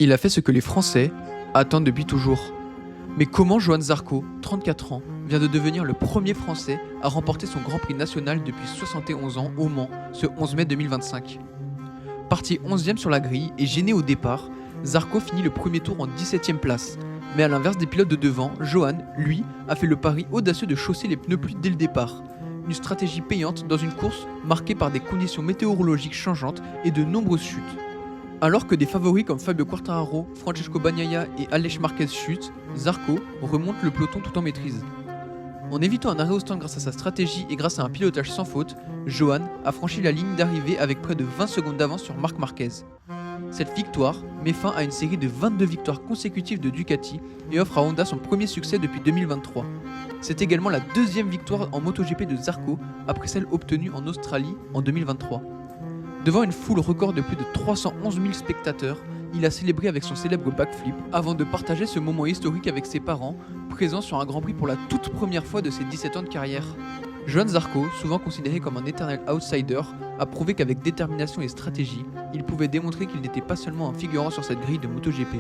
Il a fait ce que les Français attendent depuis toujours. Mais comment Johann Zarco, 34 ans, vient de devenir le premier Français à remporter son Grand Prix national depuis 71 ans au Mans ce 11 mai 2025? Parti 11e sur la grille et gêné au départ, Zarco finit le premier tour en 17e place. Mais à l'inverse des pilotes de devant, Johann, lui, a fait le pari audacieux de chausser les pneus pluie dès le départ. Une stratégie payante dans une course marquée par des conditions météorologiques changeantes et de nombreuses chutes. Alors que des favoris comme Fabio Quartararo, Francesco Bagnaia et Aleix Marquez chutent, Zarco remonte le peloton tout en maîtrise. En évitant un arrêt au stand grâce à sa stratégie et grâce à un pilotage sans faute, Johann a franchi la ligne d'arrivée avec près de 20 secondes d'avance sur Marc Marquez. Cette victoire met fin à une série de 22 victoires consécutives de Ducati et offre à Honda son premier succès depuis 2023. C'est également la deuxième victoire en MotoGP de Zarco après celle obtenue en Australie en 2023. Devant une foule record de plus de 311 000 spectateurs, il a célébré avec son célèbre backflip avant de partager ce moment historique avec ses parents, présents sur un Grand Prix pour la toute première fois de ses 17 ans de carrière. Johann Zarco, souvent considéré comme un éternel outsider, a prouvé qu'avec détermination et stratégie, il pouvait démontrer qu'il n'était pas seulement un figurant sur cette grille de MotoGP.